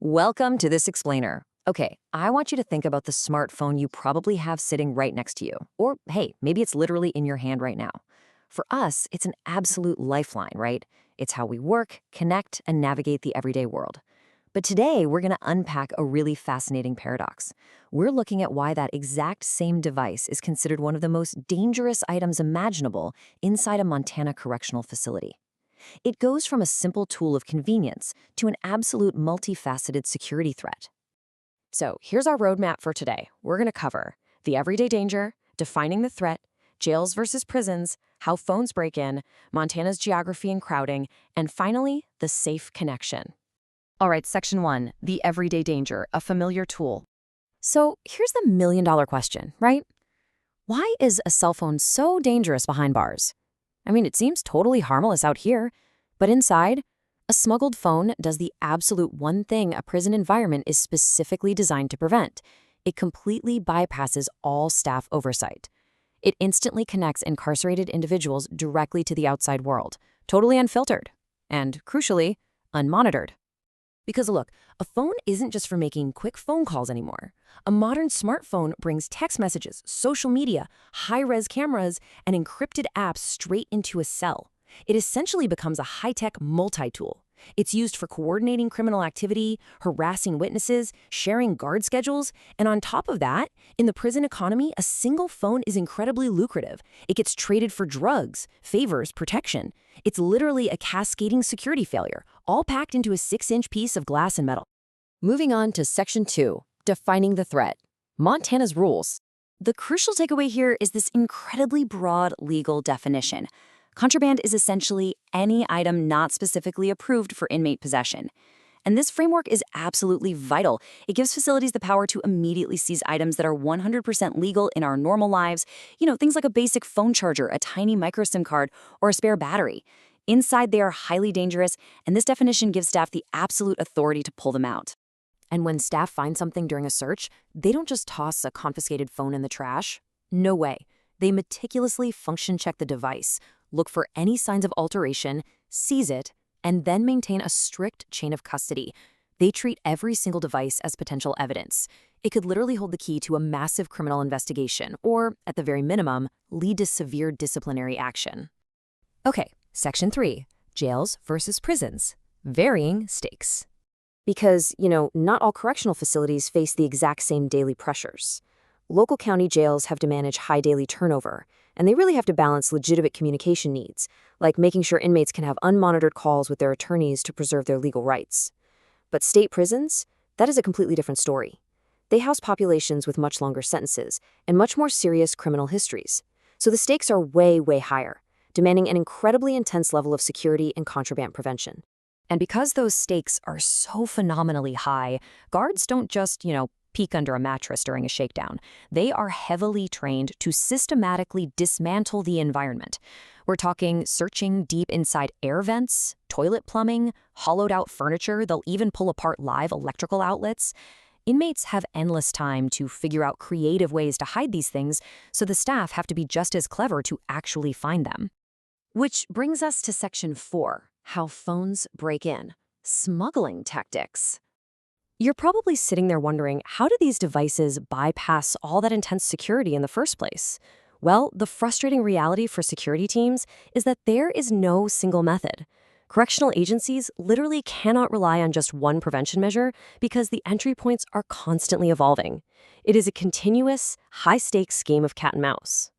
Welcome to this explainer. Okay, I want you to think about the smartphone you probably have sitting right next to you. Or, hey, maybe it's literally in your hand right now. For us, it's an absolute lifeline, right? It's how we work, connect, and navigate the everyday world. But today, we're going to unpack a really fascinating paradox. We're looking at why that exact same device is considered one of the most dangerous items imaginable inside a Montana correctional facility. It goes from a simple tool of convenience to an absolute multifaceted security threat. So here's our roadmap for today. We're going to cover the everyday danger, defining the threat, jails versus prisons, how phones break in, Montana's geography and crowding, and finally, the safe connection. All right, Section 1, the everyday danger, a familiar tool. So here's the million-dollar question, right? Why is a cell phone so dangerous behind bars? I mean, it seems totally harmless out here, but inside, a smuggled phone does the absolute one thing a prison environment is specifically designed to prevent. It completely bypasses all staff oversight. It instantly connects incarcerated individuals directly to the outside world, totally unfiltered, and, crucially, unmonitored. Because look, a phone isn't just for making quick phone calls anymore. A modern smartphone brings text messages, social media, high-res cameras, and encrypted apps straight into a cell. It essentially becomes a high-tech multi-tool. It's used for coordinating criminal activity, harassing witnesses, sharing guard schedules, and on top of that, in the prison economy, a single phone is incredibly lucrative. It gets traded for drugs, favors, protection. It's literally a cascading security failure, all packed into a 6-inch piece of glass and metal. Moving on to Section 2, defining the threat. Montana's rules. The crucial takeaway here is this incredibly broad legal definition. Contraband is essentially any item not specifically approved for inmate possession. And this framework is absolutely vital. It gives facilities the power to immediately seize items that are 100% legal in our normal lives. Things like a basic phone charger, a tiny micro SIM card, or a spare battery. Inside, they are highly dangerous, and this definition gives staff the absolute authority to pull them out. And when staff find something during a search, they don't just toss a confiscated phone in the trash. No way. They meticulously function check the device, look for any signs of alteration, seize it, and then maintain a strict chain of custody. They treat every single device as potential evidence. It could literally hold the key to a massive criminal investigation, or, at the very minimum, lead to severe disciplinary action. Okay, Section 3, jails versus prisons. Varying stakes. Because, not all correctional facilities face the exact same daily pressures. Local county jails have to manage high daily turnover, and they really have to balance legitimate communication needs, like making sure inmates can have unmonitored calls with their attorneys to preserve their legal rights. But state prisons? That is a completely different story. They house populations with much longer sentences and much more serious criminal histories. So the stakes are way, way higher, demanding an incredibly intense level of security and contraband prevention. And because those stakes are so phenomenally high, guards don't just, peek under a mattress during a shakedown. They are heavily trained to systematically dismantle the environment. We're talking searching deep inside air vents, toilet plumbing, hollowed-out furniture. They'll even pull apart live electrical outlets. Inmates have endless time to figure out creative ways to hide these things, so the staff have to be just as clever to actually find them. Which brings us to Section 4, how phones break in. Smuggling tactics. You're probably sitting there wondering, how do these devices bypass all that intense security in the first place? Well, the frustrating reality for security teams is that there is no single method. Correctional agencies literally cannot rely on just one prevention measure because the entry points are constantly evolving. It is a continuous, high-stakes game of cat and mouse.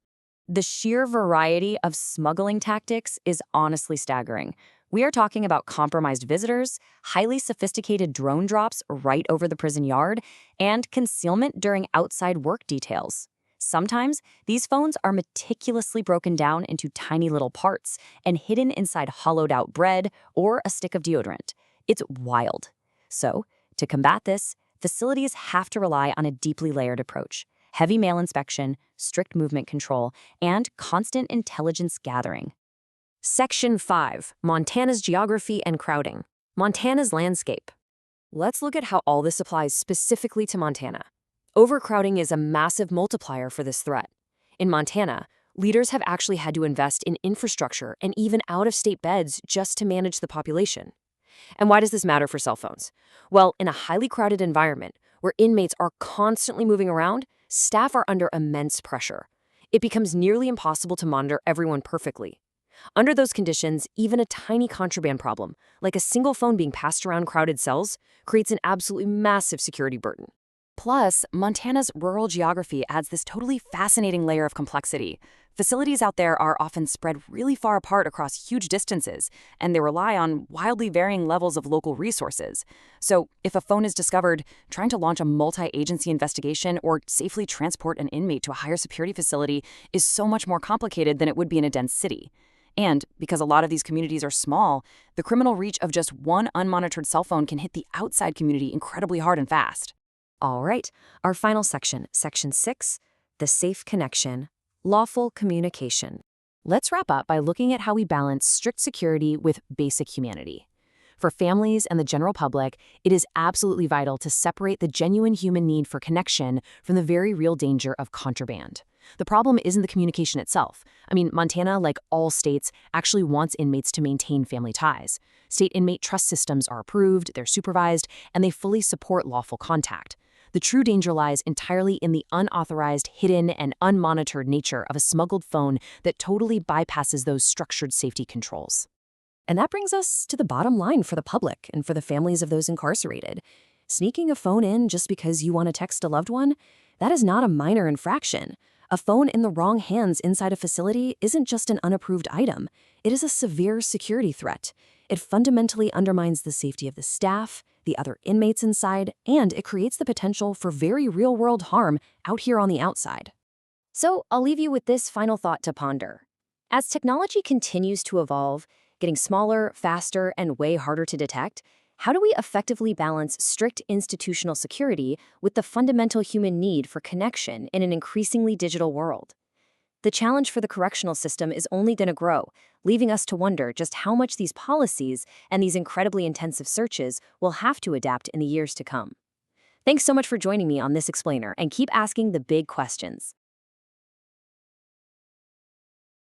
The sheer variety of smuggling tactics is honestly staggering. We are talking about compromised visitors, highly sophisticated drone drops right over the prison yard, and concealment during outside work details. Sometimes, these phones are meticulously broken down into tiny little parts and hidden inside hollowed-out bread or a stick of deodorant. It's wild. So, to combat this, facilities have to rely on a deeply layered approach: heavy mail inspection, strict movement control, and constant intelligence gathering. Section 5, Montana's geography and crowding. Montana's landscape. Let's look at how all this applies specifically to Montana. Overcrowding is a massive multiplier for this threat. In Montana, leaders have actually had to invest in infrastructure and even out-of-state beds just to manage the population. And why does this matter for cell phones? Well, in a highly crowded environment where inmates are constantly moving around, staff are under immense pressure. It becomes nearly impossible to monitor everyone perfectly. Under those conditions, even a tiny contraband problem, like a single phone being passed around crowded cells, creates an absolutely massive security burden. Plus, Montana's rural geography adds this totally fascinating layer of complexity. Facilities out there are often spread really far apart across huge distances, and they rely on wildly varying levels of local resources. So, if a phone is discovered, trying to launch a multi-agency investigation or safely transport an inmate to a higher security facility is so much more complicated than it would be in a dense city. And because a lot of these communities are small, the criminal reach of just one unmonitored cell phone can hit the outside community incredibly hard and fast. All right, our final section, Section 6, the safe connection, lawful communication. Let's wrap up by looking at how we balance strict security with basic humanity. For families and the general public, it is absolutely vital to separate the genuine human need for connection from the very real danger of contraband. The problem isn't the communication itself. I mean, Montana, like all states, actually wants inmates to maintain family ties. State inmate trust systems are approved, they're supervised, and they fully support lawful contact. The true danger lies entirely in the unauthorized, hidden, and unmonitored nature of a smuggled phone that totally bypasses those structured safety controls. And that brings us to the bottom line for the public and for the families of those incarcerated. Sneaking a phone in just because you want to text a loved one, that is not a minor infraction. A phone in the wrong hands inside a facility isn't just an unapproved item. It is a severe security threat. It fundamentally undermines the safety of the staff, the other inmates inside, and it creates the potential for very real-world harm out here on the outside. So I'll leave you with this final thought to ponder. As technology continues to evolve, getting smaller, faster, and way harder to detect, how do we effectively balance strict institutional security with the fundamental human need for connection in an increasingly digital world? The challenge for the correctional system is only going to grow, leaving us to wonder just how much these policies and these incredibly intensive searches will have to adapt in the years to come. Thanks so much for joining me on this explainer, and keep asking the big questions.